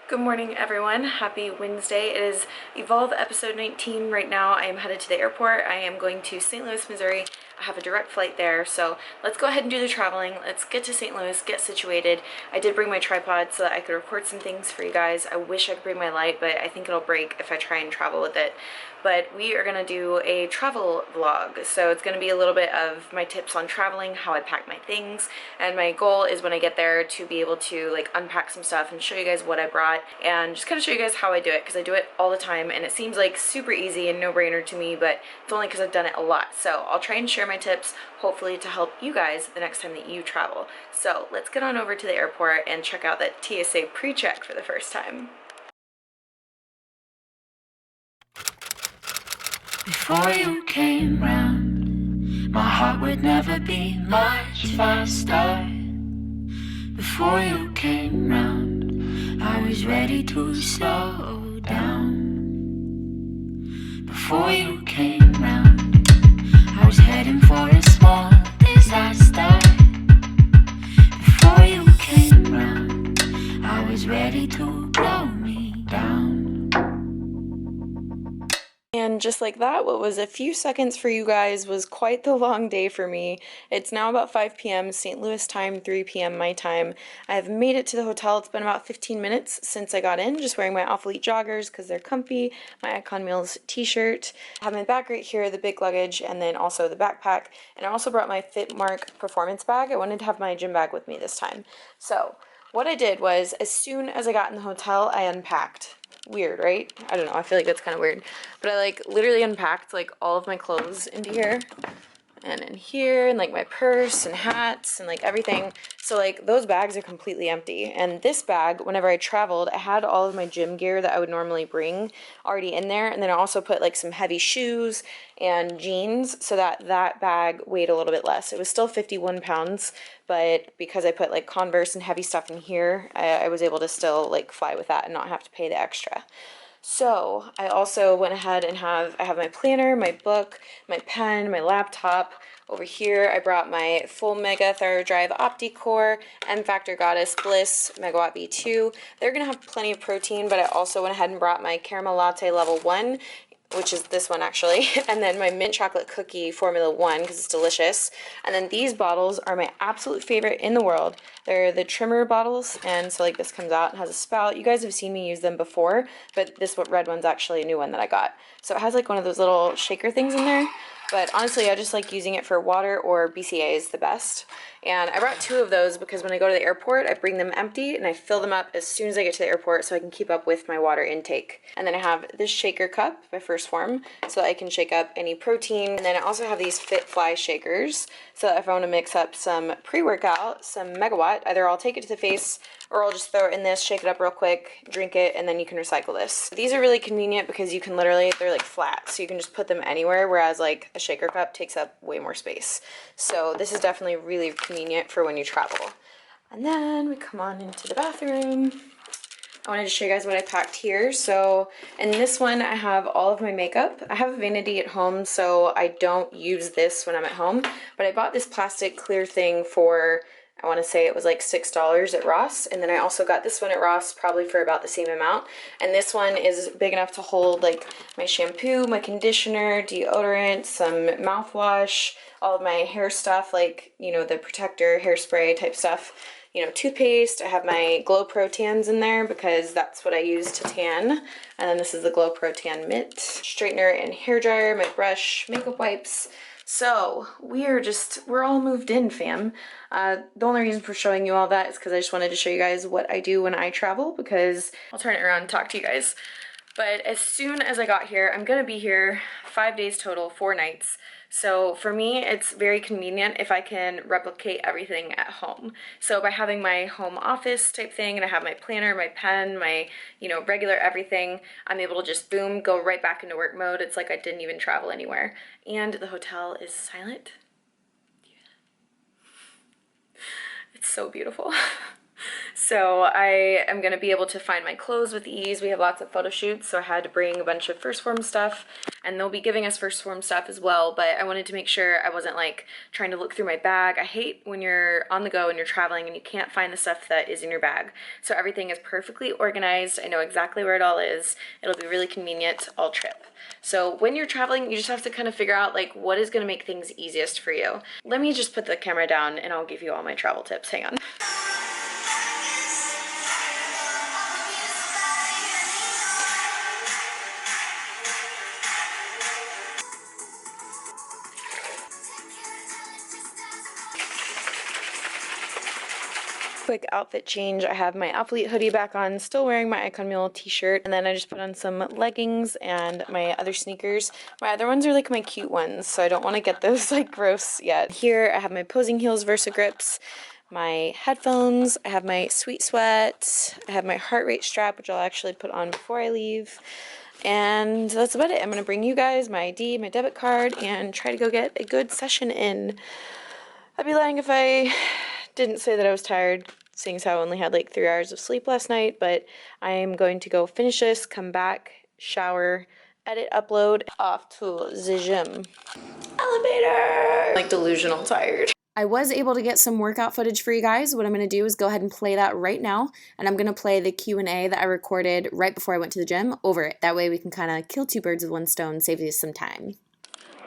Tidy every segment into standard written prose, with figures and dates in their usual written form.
Good morning, everyone. Happy Wednesday. It is Evolve episode 19 right now. I am headed to the airport. I am going to St. Louis, Missouri. I have a direct flight there, so let's go ahead and do the traveling. Let's get to St. Louis, get situated. I did bring my tripod so that I could record some things for you guys. I wish I could bring my light, but I think it'll break if I try and travel with it. But we are gonna do a travel vlog. So it's gonna be a little bit of my tips on traveling, how I pack my things, and my goal is when I get there to be able to like unpack some stuff and show you guys what I brought and just kind of show you guys how I do it, because I do it all the time and it seems like super easy and no-brainer to me, but it's only because I've done it a lot. So I'll try and share my tips, hopefully to help you guys the next time that you travel. So let's get on over to the airport and check out that TSA pre-check for the first time. Before you came round, my heart would never be much faster. Before you came round, I was ready to slow down. Before you came round, I was heading for a small disaster. Before you came round, I was ready to blow me down. And just like that, what was a few seconds for you guys was quite the long day for me. It's now about 5 p.m. St. Louis time, 3 p.m. my time. I've made it to the hotel. It's been about 15 minutes since I got in, just wearing my Off-Elite joggers because they're comfy, my Icon Meals t-shirt. I have my bag right here, the big luggage, and then also the backpack. And I also brought my Fitmark performance bag. I wanted to have my gym bag with me this time. So what I did was, as soon as I got in the hotel, I unpacked. Weird, right? I don't know, I feel like that's kind of weird. But I like literally unpacked like all of my clothes into here and in here, and like my purse and hats and like everything. So like those bags are completely empty. And this bag, whenever I traveled, I had all of my gym gear that I would normally bring already in there. And then I also put like some heavy shoes and jeans so that that bag weighed a little bit less. It was still 51 pounds, but because I put like Converse and heavy stuff in here, I was able to still like fly with that and not have to pay the extra. So I also went ahead and I have my planner, my book, my pen, my laptop. Over here I brought my full Mega ThyroDrive OptiCore, M Factor Goddess Bliss Megawatt V2. They're going to have plenty of protein, but I also went ahead and brought my Caramel Latte Level 1, which is this one actually, and then my mint chocolate cookie Formula 1 because it's delicious. And then these bottles are my absolute favorite in the world. They're the trimmer bottles, and so like this comes out and has a spout. You guys have seen me use them before, but this red one's actually a new one that I got. So it has like one of those little shaker things in there. But honestly, I just like using it for water, or BCA is the best. And I brought 2 of those because when I go to the airport, I bring them empty and I fill them up as soon as I get to the airport so I can keep up with my water intake. And then I have this shaker cup by First Form so that I can shake up any protein. And then I also have these FitFly shakers so that if I want to mix up some pre-workout, some Megawatt, either I'll take it to the face or I'll just throw it in this, shake it up real quick, drink it, and then you can recycle this. These are really convenient because you can literally, they're like flat, so you can just put them anywhere, whereas like a shaker cup takes up way more space. So this is definitely really convenient for when you travel. And then we come on into the bathroom. I wanted to show you guys what I packed here. So in this one, I have all of my makeup. I have a vanity at home, so I don't use this when I'm at home, but I bought this plastic clear thing for, I want to say it was like $6 at Ross, and then I also got this one at Ross probably for about the same amount. And this one is big enough to hold like my shampoo, my conditioner, deodorant, some mouthwash, all of my hair stuff, like, you know, the protector, hairspray type stuff, you know, toothpaste. I have my Glow Pro Tans in there because that's what I use to tan. And then this is the Glow Pro Tan Mitt, straightener and hair dryer, my brush, makeup wipes. So we're all moved in, fam. The only reason for showing you all that is because I just wanted to show you guys what I do when I travel, because I'll turn it around and talk to you guys. But as soon as I got here, I'm gonna be here 5 days total, 4 nights. So for me, it's very convenient if I can replicate everything at home. So by having my home office type thing, and I have my planner, my pen, my, you know, regular everything, I'm able to just boom, go right back into work mode. It's like I didn't even travel anywhere. And the hotel is silent. It's so beautiful. So I am going to be able to find my clothes with ease. We have lots of photo shoots, so I had to bring a bunch of First Form stuff, and they'll be giving us First Form stuff as well, but I wanted to make sure I wasn't like trying to look through my bag. I hate when you're on the go and you're traveling and you can't find the stuff that is in your bag. So everything is perfectly organized. I know exactly where it all is. It'll be really convenient all trip. So when you're traveling, you just have to kind of figure out like what is going to make things easiest for you. Let me just put the camera down and I'll give you all my travel tips. Hang on. Quick outfit change. I have my athlete hoodie back on, still wearing my Icon Mule t-shirt, and then I just put on some leggings and my other sneakers. My other ones are like my cute ones, so I don't want to get those like gross yet. Here I have my Posing Heels Versa Grips, my headphones, I have my Sweet Sweat, I have my heart rate strap, which I'll actually put on before I leave. And that's about it. I'm going to bring you guys my ID, my debit card, and try to go get a good session in. I'd be lying if I didn't say that I was tired, seeing as how I only had like 3 hours of sleep last night, but I am going to go finish this, come back, shower, edit, upload, off to the gym. Elevator! Like delusional tired. I was able to get some workout footage for you guys. What I'm going to do is go ahead and play that right now, and I'm going to play the Q&A that I recorded right before I went to the gym over it. That way we can kind of kill two birds with one stone, save you some time.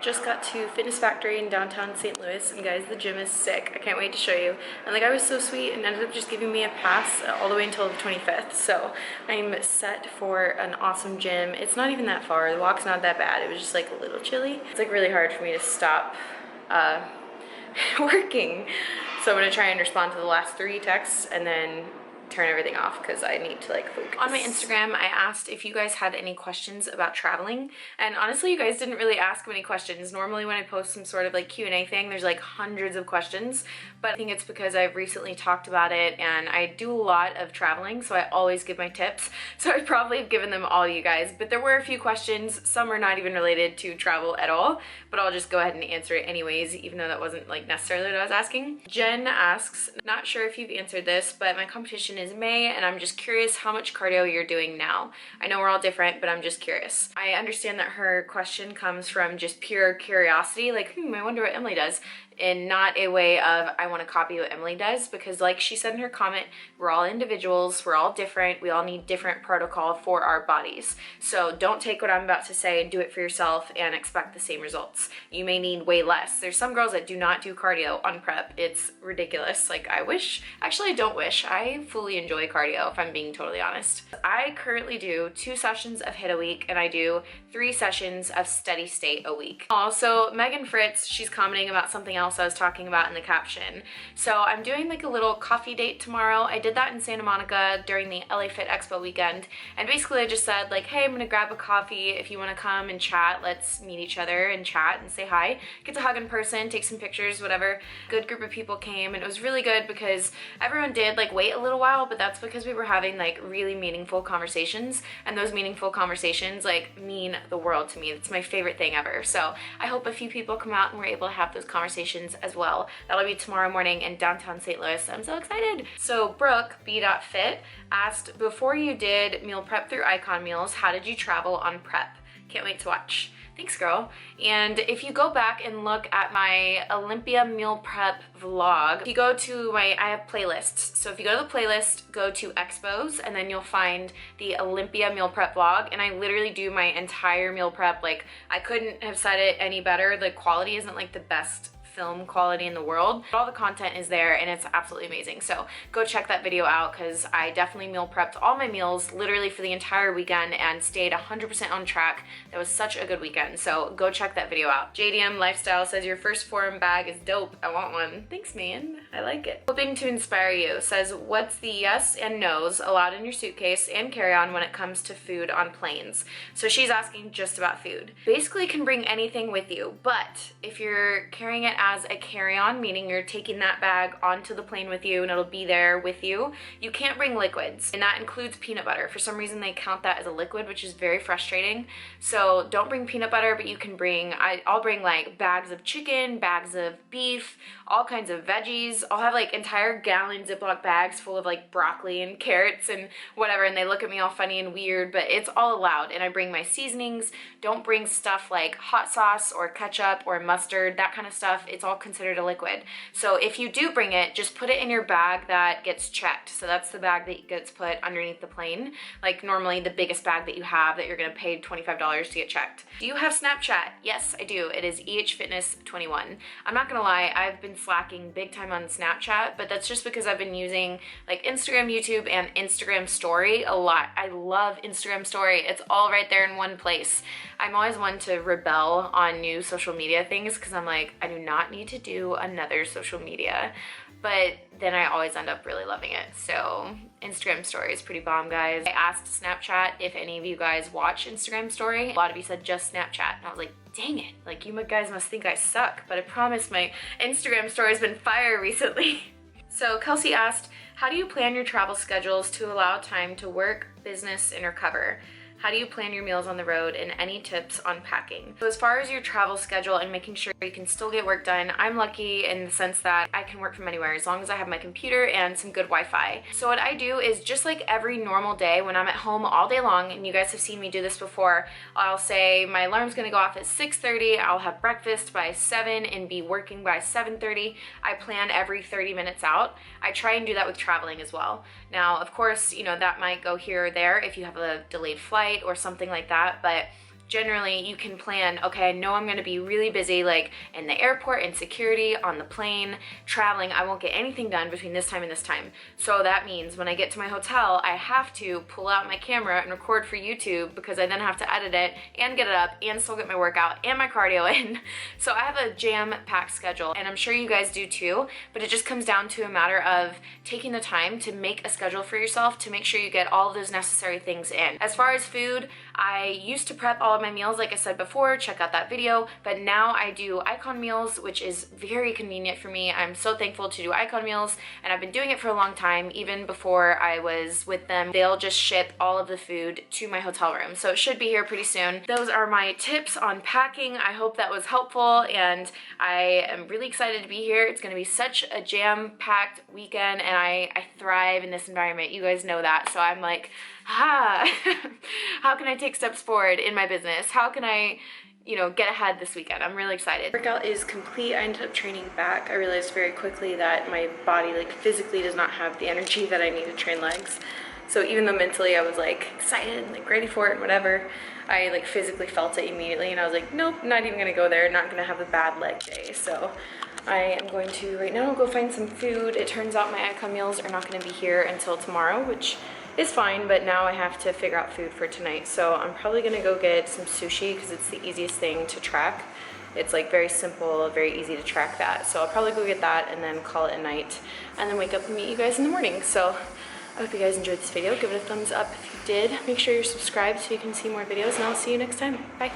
Just got to Fitness Factory in downtown St. Louis, and guys, the gym is sick. I can't wait to show you. And the guy was so sweet and ended up just giving me a pass all the way until the 25th. So I'm set for an awesome gym. It's not even that far. The walk's not that bad. It was just like a little chilly. It's like really hard for me to stop working. So I'm gonna try and respond to the last 3 texts and then turn everything off because I need to like focus. On my Instagram, I asked if you guys had any questions about traveling, and honestly, you guys didn't really ask many questions. Normally when I post some sort of like Q&A thing, there's like hundreds of questions, but I think it's because I've recently talked about it and I do a lot of traveling, so I always give my tips. So I probably have given them all to you guys, but there were a few questions. Some are not even related to travel at all, but I'll just go ahead and answer it anyways, even though that wasn't like necessarily what I was asking. Jen asks, not sure if you've answered this, but my competition is May, and I'm just curious how much cardio you're doing now. I know we're all different, but I'm just curious. I understand that her question comes from just pure curiosity, like, I wonder what Emily does, and not a way of I want to copy what Emily does, because like she said in her comment, we're all individuals, we're all different, we all need different protocol for our bodies. So don't take what I'm about to say and do it for yourself and expect the same results. You may need way less. There's some girls that do not do cardio on prep. It's ridiculous. Like I don't wish. I fully enjoy cardio if I'm being totally honest. I currently do 2 sessions of HIIT a week, and I do 3 sessions of steady state a week. Also, Megan Fritz, she's commenting about something else I was talking about in the caption. So I'm doing like a little coffee date tomorrow. I did that in Santa Monica during the LA Fit Expo weekend, and basically I just said like, hey, I'm gonna grab a coffee. If you want to come and chat, let's meet each other and chat and say hi, get to hug in person, take some pictures, whatever. Good group of people came, and it was really good because everyone did like wait a little while, but that's because we were having like really meaningful conversations, and those meaningful conversations like mean the world to me. It's my favorite thing ever. So I hope a few people come out and we're able to have those conversations as well. That'll be tomorrow morning in downtown St. Louis. I'm so excited. So Brooke B.Fit asked, before you did meal prep through Icon Meals, how did you travel on prep? Can't wait to watch. Thanks, girl. And if you go back and look at my Olympia meal prep vlog, if you go to I have playlists. So if you go to the playlist, go to Expos, and then you'll find the Olympia meal prep vlog. And I literally do my entire meal prep. Like, I couldn't have said it any better. The quality isn't like the best film quality in the world. All the content is there and it's absolutely amazing. So go check that video out because I definitely meal prepped all my meals literally for the entire weekend and stayed 100% on track. That was such a good weekend. So go check that video out. JDM Lifestyle says your First Form bag is dope. I want one. Thanks, man. I like it. Hoping to inspire you says, what's the yes and no's allowed in your suitcase and carry-on when it comes to food on planes? So she's asking just about food. Basically, you can bring anything with you, but if you're carrying it as a carry-on, meaning you're taking that bag onto the plane with you and it'll be there with you. You can't bring liquids, and that includes peanut butter. For some reason they count that as a liquid, which is very frustrating. So don't bring peanut butter, but you can bring, I'll bring like bags of chicken, bags of beef, all kinds of veggies. I'll have like entire gallon Ziploc bags full of like broccoli and carrots and whatever, and they look at me all funny and weird, but it's all allowed. And I bring my seasonings. Don't bring stuff like hot sauce or ketchup or mustard, that kind of stuff. It's all considered a liquid. So if you do bring it, just put it in your bag that gets checked. So that's the bag that gets put underneath the plane, like normally the biggest bag that you have that you're gonna pay $25 to get checked. Do you have Snapchat? Yes, I do. It is ehfitness21. I'm not gonna lie, I've been slacking big time on Snapchat, but that's just because I've been using like Instagram, YouTube, and Instagram Story a lot. I love Instagram Story. It's all right there in one place. I'm always one to rebel on new social media things because I'm like, I do not need to do another social media. But then I always end up really loving it. So Instagram Story is pretty bomb, guys. I asked Snapchat if any of you guys watch Instagram Story. A lot of you said just Snapchat. And I was like, dang it. Like, you guys must think I suck. But I promise my Instagram Story has been fire recently. So Kelsey asked, how do you plan your travel schedules to allow time to work, business, and recover? How do you plan your meals on the road, and any tips on packing? So as far as your travel schedule and making sure you can still get work done, I'm lucky in the sense that I can work from anywhere as long as I have my computer and some good Wi-Fi. So what I do is just like every normal day when I'm at home all day long, and you guys have seen me do this before, I'll say my alarm's gonna go off at 6:30, I'll have breakfast by 7 and be working by 7:30. I plan every 30 minutes out. I try and do that with traveling as well. Now, of course, you know, that might go here or there if you have a delayed flight or something like that, but generally you can plan, okay, I know I'm gonna be really busy like in the airport, in security, on the plane, traveling. I won't get anything done between this time and this time. So that means when I get to my hotel, I have to pull out my camera and record for YouTube because I then have to edit it and get it up and still get my workout and my cardio in. So I have a jam-packed schedule, and I'm sure you guys do too, but it just comes down to a matter of taking the time to make a schedule for yourself to make sure you get all of those necessary things in. As far as food, I used to prep all of my meals, like I said before, check out that video, but now I do Icon meals, which is very convenient for me. I'm so thankful to do Icon meals, and I've been doing it for a long time. Even before I was with them, they'll just ship all of the food to my hotel room, so it should be here pretty soon. Those are my tips on packing. I hope that was helpful, and I am really excited to be here. It's going to be such a jam-packed weekend, and I thrive in this environment. You guys know that, so I'm like, how can I take steps forward in my business? How can I, you know, get ahead this weekend? I'm really excited. Workout is complete. I ended up training back. I realized very quickly that my body like physically does not have the energy that I need to train legs. So even though mentally I was like excited and like ready for it and whatever, I like physically felt it immediately, and I was like, nope, not even gonna go there, not gonna have a bad leg day. So I am going to right now go find some food. It turns out my Icon meals are not gonna be here until tomorrow, which is fine, but now I have to figure out food for tonight. So I'm probably gonna go get some sushi because it's the easiest thing to track. It's like very simple, very easy to track that. So I'll probably go get that and then call it a night and then wake up and meet you guys in the morning. So I hope you guys enjoyed this video. Give it a thumbs up if you did. Make sure you're subscribed so you can see more videos, and I'll see you next time. Bye.